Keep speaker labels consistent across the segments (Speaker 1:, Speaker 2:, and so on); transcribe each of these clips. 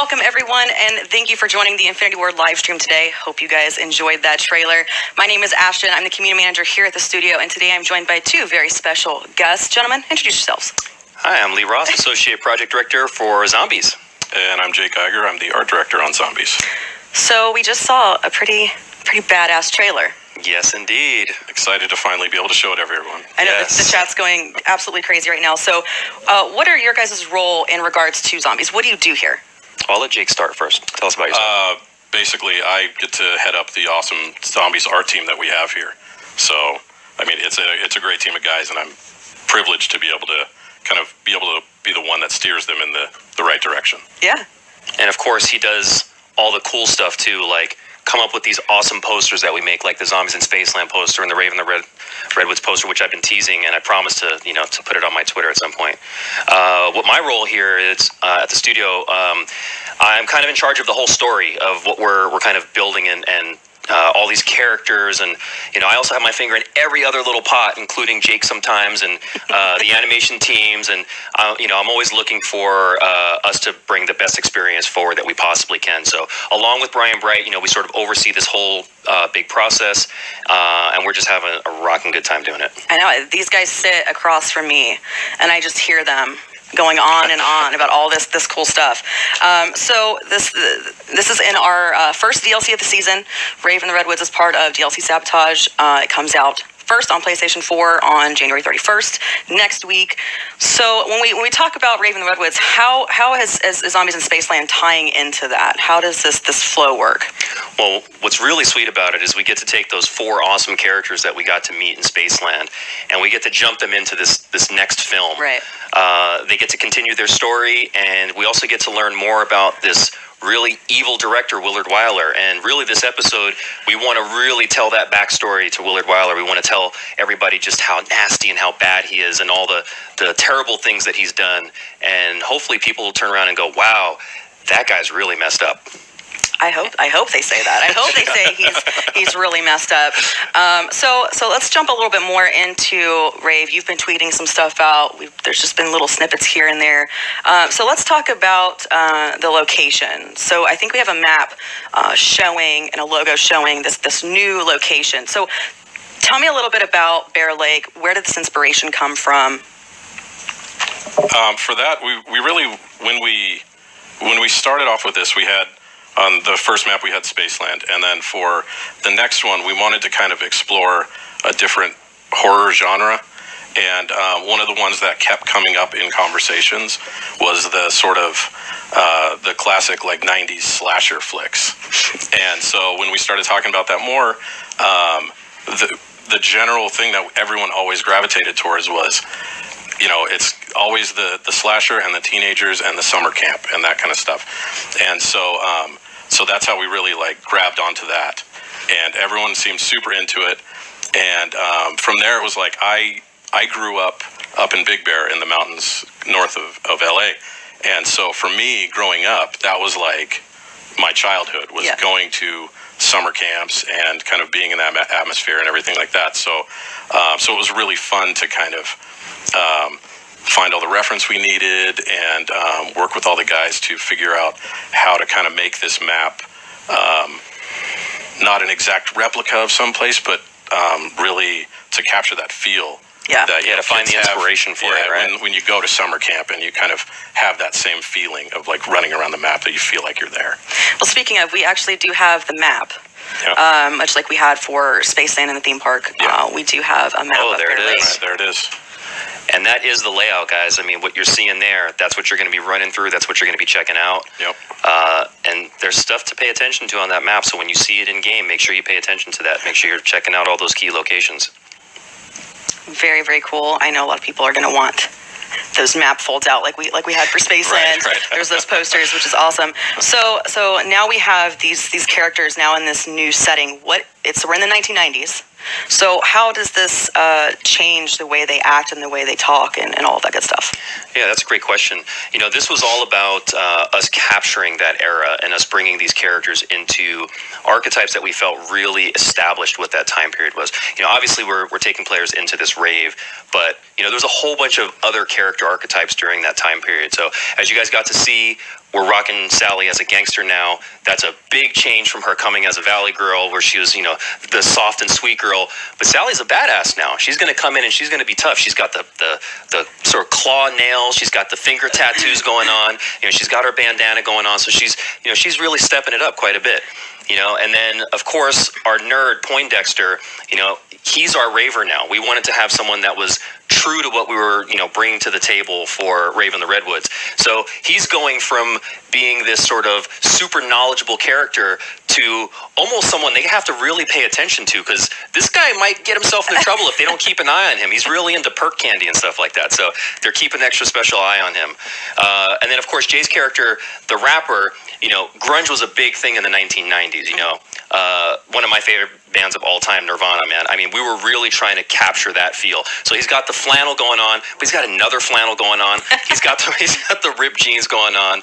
Speaker 1: Welcome, everyone, and thank you for joining the Infinity Ward live stream today. Hope you guys enjoyed that trailer. My name is Ashton. I'm the community manager here at the studio, and today I'm joined by two very special guests. Gentlemen, introduce yourselves.
Speaker 2: Hi, I'm Lee Ross, Associate Project Director for Zombies.
Speaker 3: And I'm Jake Geiger. I'm the Art Director on Zombies.
Speaker 1: So we just saw a pretty badass trailer.
Speaker 2: Yes, indeed.
Speaker 3: Excited to finally be able to show it to everyone.
Speaker 1: I know the chat's going absolutely crazy right now. So what are your guys' role in regards to Zombies? What do you do here?
Speaker 2: I'll let Jake start first. Tell us about yourself.
Speaker 3: Basically, I get to head up the awesome Zombies art team that we have here. So, I mean, it's a great team of guys, and I'm privileged to be able to be the one that steers them in the right direction.
Speaker 1: Yeah.
Speaker 2: And of course, he does all the cool stuff too, like come up with these awesome posters that we make, like the Zombies in Spaceland poster and the Rave and the Redwoods poster, which I've been teasing, and I promised to put it on my Twitter at some point. What my role here is at the studio, I'm kind of in charge of the whole story of what we're kind of building and all these characters, and I also have my finger in every other little pot, including Jake sometimes, and the animation teams, and I'm always looking for us to bring the best experience forward that we possibly can. So along with Brian Bright, we sort of oversee this whole big process, and we're just having a rocking good time doing it.
Speaker 1: I know, these guys sit across from me, and I just hear them going on and on about all this cool stuff. So this is in our first DLC of the season. Rave and the Redwoods is part of DLC Sabotage. It comes out first on PlayStation 4 on January 31st next week. So when we talk about Rave and the Redwoods, how is Zombies in Spaceland tying into that? How does this flow work?
Speaker 2: Well, what's really sweet about it is we get to take those four awesome characters that we got to meet in Spaceland, and we get to jump them into this next film.
Speaker 1: Right.
Speaker 2: They get to continue their story, and we also get to learn more about this really evil director, Willard Wyler. And really this episode, we want to really tell that backstory to Willard Wyler. We want to tell everybody just how nasty and how bad he is and all the terrible things that he's done. And hopefully people will turn around and go, wow, that guy's really messed up.
Speaker 1: I hope they say that. I hope they say he's really messed up. So let's jump a little bit more into Rave. You've been tweeting some stuff out. There's just been little snippets here and there. So let's talk about the location. So I think we have a map showing and a logo showing this new location. So tell me a little bit about Bear Lake. Where did this inspiration come from?
Speaker 3: For that, we really, when we started off with this, we had, on the first map we had Spaceland, and then for the next one we wanted to kind of explore a different horror genre, and one of the ones that kept coming up in conversations was the sort of the classic like 90s slasher flicks. And so when we started talking about that more, the general thing that everyone always gravitated towards was, it's always the slasher and the teenagers and the summer camp and that kind of stuff. And so that's how we really grabbed onto that, and everyone seemed super into it. And from there it was like I grew up in Big Bear in the mountains north of LA, and so for me growing up, that was like my childhood was going to summer camps and kind of being in that atmosphere and everything like that. So it was really fun to kind of find all the reference we needed and work with all the guys to figure out how to kind of make this map not an exact replica of someplace, but really to capture that feel.
Speaker 1: Yeah,
Speaker 2: that, to find the inspiration for it, right?
Speaker 3: When you go to summer camp and you kind of have that same feeling of like running around the map, that you feel like you're there.
Speaker 1: Well, speaking of, we actually do have the map.
Speaker 3: Yeah.
Speaker 1: Much like we had for Spaceland in the theme park, we do have a map.
Speaker 2: Oh, there it is.
Speaker 3: Right, there it is.
Speaker 2: And that is the layout, guys. I mean, what you're seeing there, that's what you're going to be running through. That's what you're going to be checking out.
Speaker 3: Yep.
Speaker 2: And there's stuff to pay attention to on that map. So when you see it in game, make sure you pay attention to that. Make sure you're checking out all those key locations.
Speaker 1: Very, very cool. I know a lot of people are going to want those map folds out like we had for Spaceland.
Speaker 3: Right.
Speaker 1: There's those posters, which is awesome. So now we have these characters now in this new setting. We're in the 1990s. So how does this change the way they act and the way they talk and all of that good stuff?
Speaker 2: Yeah, that's a great question. This was all about us capturing that era and us bringing these characters into archetypes that we felt really established what that time period was. Obviously we're taking players into this rave, but there's a whole bunch of other character archetypes during that time period. So as you guys got to see, we're rocking Sally as a gangster now. That's a big change from her coming as a Valley girl, where she was, the soft and sweet girl. But Sally's a badass now. She's going to come in and she's going to be tough. She's got the sort of claw nails. She's got the finger tattoos going on. She's got her bandana going on. So she's really stepping it up quite a bit. And then of course our nerd Poindexter, he's our raver now. We wanted to have someone that was true to what we were, bringing to the table for Rave in the Redwoods. So he's going from being this sort of super knowledgeable character to almost someone they have to really pay attention to, because this guy might get himself into trouble if they don't keep an eye on him. He's really into perk candy and stuff like that. So they're keeping an extra special eye on him. And then, of course, Jay's character, the rapper, grunge was a big thing in the 1990s, one of my favorite bands of all time, Nirvana, man. I mean, we were really trying to capture that feel. So he's got the flannel going on, but he's got another flannel going on. He's got the ripped jeans going on,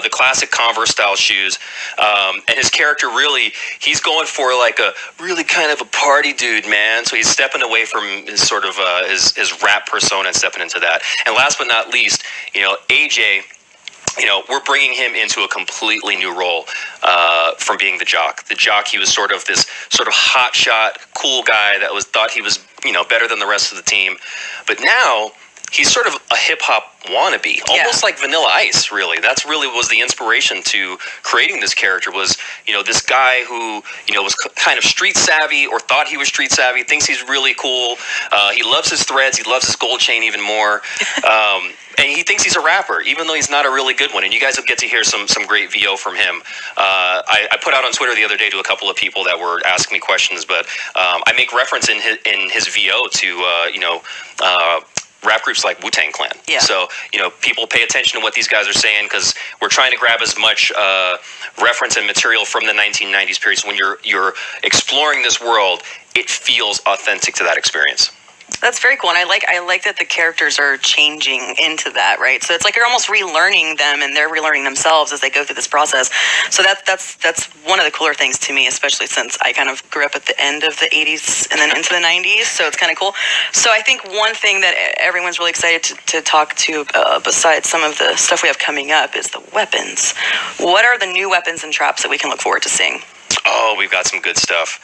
Speaker 2: the classic Converse style shoes. And his character really, he's going for like a really kind of a party dude, man. So he's stepping away from his sort of his rap persona and stepping into that. And last but not least, AJ, we're bringing him into a completely new role from being the jock. The jock, he was sort of this sort of hotshot, cool guy that thought he was, better than the rest of the team. But now he's sort of a hip-hop wannabe, almost like Vanilla Ice, really. That's really was the inspiration to creating this character, was, this guy who, was kind of street savvy, or thought he was street savvy, thinks he's really cool. He loves his threads. He loves his gold chain even more. And he thinks he's a rapper, even though he's not a really good one. And you guys will get to hear some great VO from him. I put out on Twitter the other day to a couple of people that were asking me questions, but I make reference in his VO to, rap groups like Wu-Tang Clan. Yeah. So, people pay attention to what these guys are saying, because we're trying to grab as much reference and material from the 1990s period. So when you're exploring this world, it feels authentic to that experience.
Speaker 1: That's very cool, and I like that the characters are changing into that, right? So it's like you're almost relearning them, and they're relearning themselves as they go through this process. So that's one of the cooler things to me, especially since I kind of grew up at the end of the 80s and then into the 90s. So it's kind of cool. So I think one thing that everyone's really excited to talk to, besides some of the stuff we have coming up, is the weapons. What are the new weapons and traps that we can look forward to seeing?
Speaker 2: Oh, we've got some good stuff.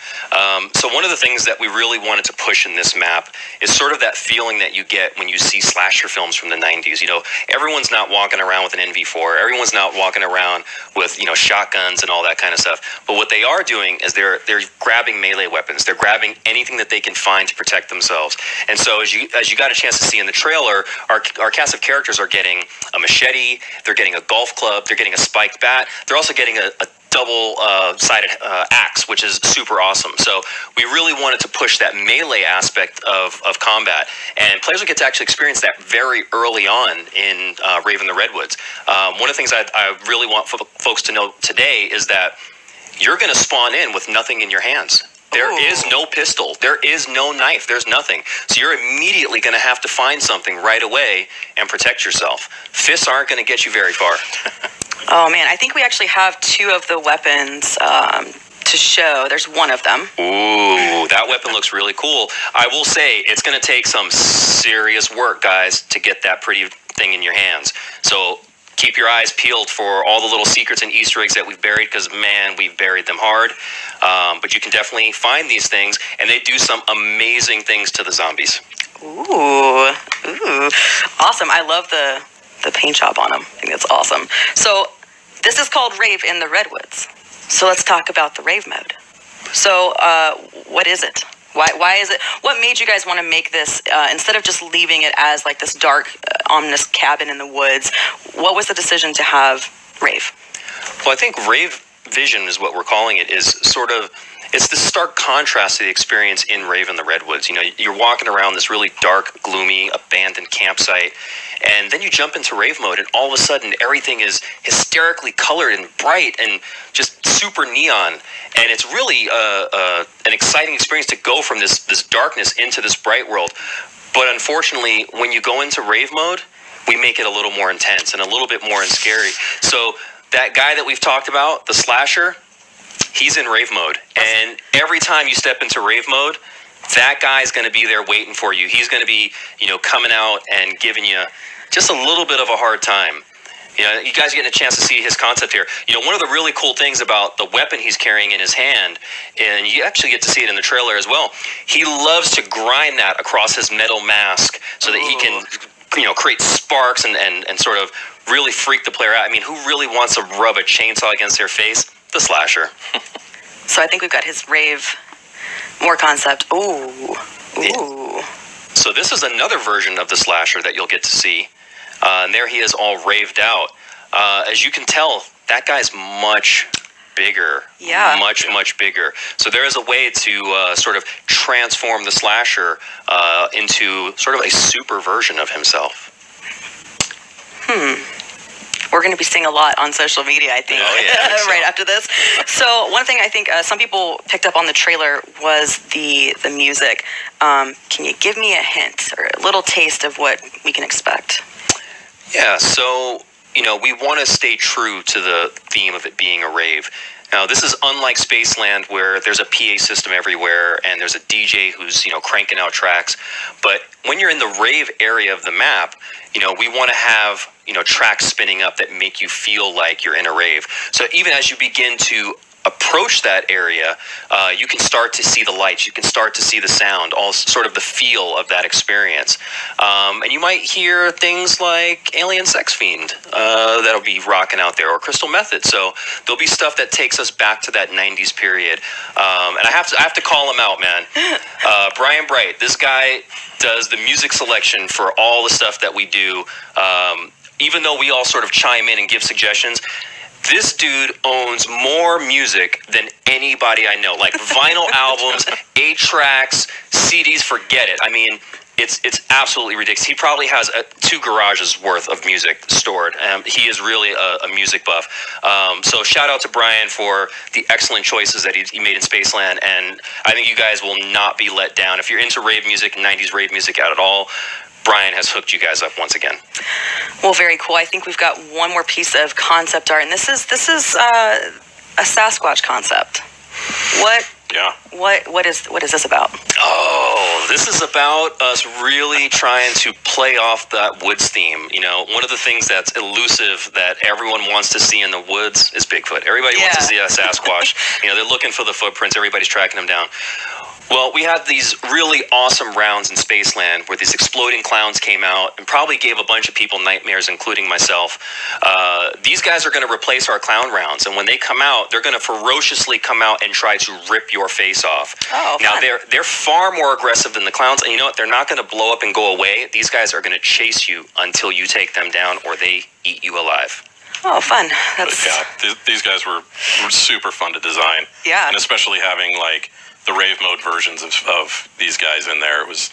Speaker 2: So one of the things that we really wanted to push in this map is sort of that feeling that you get when you see slasher films from the 90s. Everyone's not walking around with an NV4. Everyone's not walking around with, shotguns and all that kind of stuff. But what they are doing is they're grabbing melee weapons. They're grabbing anything that they can find to protect themselves. And so as you got a chance to see in the trailer, our cast of characters are getting a machete, they're getting a golf club, they're getting a spiked bat, they're also getting a double-sided axe, which is super awesome. So we really wanted to push that melee aspect of combat, and players will get to actually experience that very early on in Rave in the Redwoods. One of the things I really want folks to know today is that you're going to spawn in with nothing in your hands. There is no pistol. There is no knife. There's nothing. So you're immediately going to have to find something right away and protect yourself. Fists aren't going to get you very far.
Speaker 1: Oh, man. I think we actually have two of the weapons to show. There's one of them.
Speaker 2: Ooh, that weapon looks really cool. I will say it's going to take some serious work, guys, to get that pretty thing in your hands. So keep your eyes peeled for all the little secrets and Easter eggs that we've buried, because, man, we've buried them hard. But you can definitely find these things, and they do some amazing things to the zombies.
Speaker 1: Ooh. Awesome. I love the paint job on them. I think that's awesome. So this is called Rave in the Redwoods. So let's talk about the Rave mode. So what is it? Why is it? What made you guys want to make this, instead of just leaving it as like this dark, ominous cabin in the woods? What was the decision to have Rave?
Speaker 2: Well, I think Rave Vision is what we're calling it, is sort of, it's this stark contrast to the experience in Rave in the Redwoods. You know, you're walking around this really dark, gloomy, abandoned campsite, and then you jump into Rave mode, and all of a sudden everything is hysterically colored and bright and just super neon. And it's really an exciting experience to go from this darkness into this bright world. But unfortunately, when you go into Rave mode, we make it a little more intense and a little bit more scary. So that guy that we've talked about, the slasher, he's in Rave mode. And every time you step into Rave mode, that guy's going to be there waiting for you. He's going to be, you know, coming out and giving you just a little bit of a hard time. You know, you guys are getting a chance to see his concept here. You know, one of the really cool things about the weapon he's carrying in his hand, and you actually get to see it in the trailer as well, he loves to grind that across his metal mask so that he can, you know, create sparks and sort of really freak the player out. I mean, who really wants to rub a chainsaw against their face? The slasher.
Speaker 1: So I think we've got his Rave more concept. Ooh.
Speaker 2: So this is another version of the slasher that you'll get to see. And there he is all raved out. As you can tell, that guy's much bigger.
Speaker 1: Yeah.
Speaker 2: Much bigger. So there is a way to sort of transform the slasher into sort of a super version of himself.
Speaker 1: We're going to be seeing a lot on social media, I think, right after this. So one thing I think some people picked up on the trailer was the music. Can you give me a hint or a little taste of what we can expect?
Speaker 2: Yeah, so, you know, we want to stay true to the theme of it being a rave. Now, this is unlike Spaceland, where there's a PA system everywhere and there's a DJ who's, you know, cranking out tracks. But when you're in the rave area of the map, you know, we want to have, you know, tracks spinning up that make you feel like you're in a rave. So even as you begin to approach that area, you can start to see the lights, you can start to see the sound, all sort of the feel of that experience. And you might hear things like Alien Sex Fiend that'll be rocking out there, or Crystal Method. So there'll be stuff that takes us back to that 90s period. And I have to call him out, man. Brian Bright, this guy does the music selection for all the stuff that we do. Even though we all sort of chime in and give suggestions, this dude owns more music than anybody I know. Like vinyl albums, 8 tracks, CDs, forget it. I mean, it's absolutely ridiculous. He probably has 2 garages worth of music stored. He is really a music buff. So shout out to Brian for the excellent choices that he made in Spaceland. And I think you guys will not be let down. If you're into rave music, 90s rave music at all, Brian has hooked you guys up once again.
Speaker 1: Well, very cool. I think we've got one more piece of concept art, and this is a Sasquatch concept. What is this about?
Speaker 2: Oh, this is about us really trying to play off that woods theme. You know, one of the things that's elusive that everyone wants to see in the woods is Bigfoot. Everybody wants to see a Sasquatch. You know, they're looking for the footprints. Everybody's tracking them down. Well, we had these really awesome rounds in Spaceland where these exploding clowns came out and probably gave a bunch of people nightmares, including myself. These guys are going to replace our clown rounds, and when they come out, they're going to ferociously come out and try to rip your face off.
Speaker 1: Oh,
Speaker 2: now,
Speaker 1: fun.
Speaker 2: they're far more aggressive than the clowns, and you know what? They're not going to blow up and go away. These guys are going to chase you until you take them down or they eat you alive.
Speaker 1: Oh, fun.
Speaker 3: Yeah, these guys were super fun to design.
Speaker 1: Yeah.
Speaker 3: And especially having, like, the rave mode versions of these guys in there. It was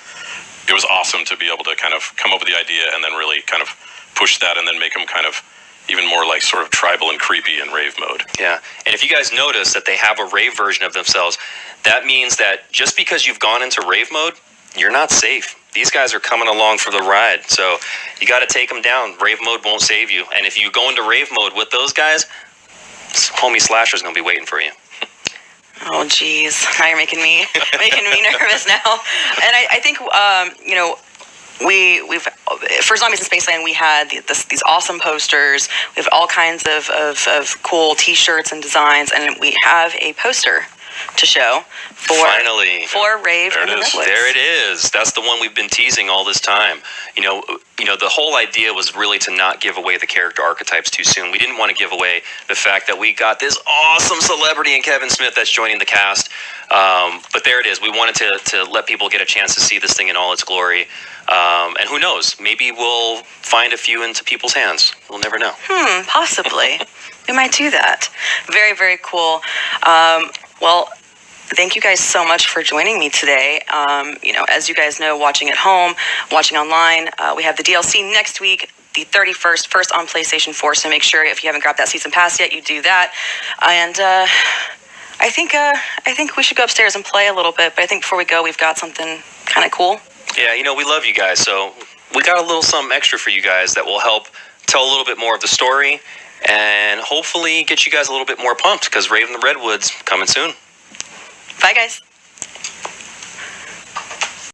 Speaker 3: awesome to be able to kind of come up with the idea and then really kind of push that and then make them kind of even more like sort of tribal and creepy in rave mode.
Speaker 2: Yeah, and if you guys notice that they have a rave version of themselves, that means that just because you've gone into rave mode, you're not safe. These guys are coming along for the ride, so you got to take them down. Rave mode won't save you, and if you go into rave mode with those guys, homie Slasher's going to be waiting for you.
Speaker 1: Oh, geez. Now you're making me nervous now. And I think, you know, we've for Zombies in Spaceland, we had these awesome posters. We have all kinds of cool T-shirts and designs, and we have a poster to show for Rave in the Redwoods.
Speaker 2: There it is. That's the one we've been teasing all this time. You know, the whole idea was really to not give away the character archetypes too soon. We didn't want to give away the fact that we got this awesome celebrity in Kevin Smith that's joining the cast. But there it is. We wanted to let people get a chance to see this thing in all its glory. And who knows? Maybe we'll find a few into people's hands. We'll never know.
Speaker 1: Possibly. We might do that. Very, very cool. Well, thank you guys so much for joining me today. As you guys know, watching at home, watching online, we have the DLC next week, the 31st, first on PlayStation 4. So make sure if you haven't grabbed that season pass yet, you do that. And I think we should go upstairs and play a little bit. But I think before we go, we've got something kind of cool.
Speaker 2: Yeah, we love you guys, so we got a little something extra for you guys that will help tell a little bit more of the story and hopefully get you guys a little bit more pumped because Rave in the Redwoods coming soon.
Speaker 1: Bye, guys.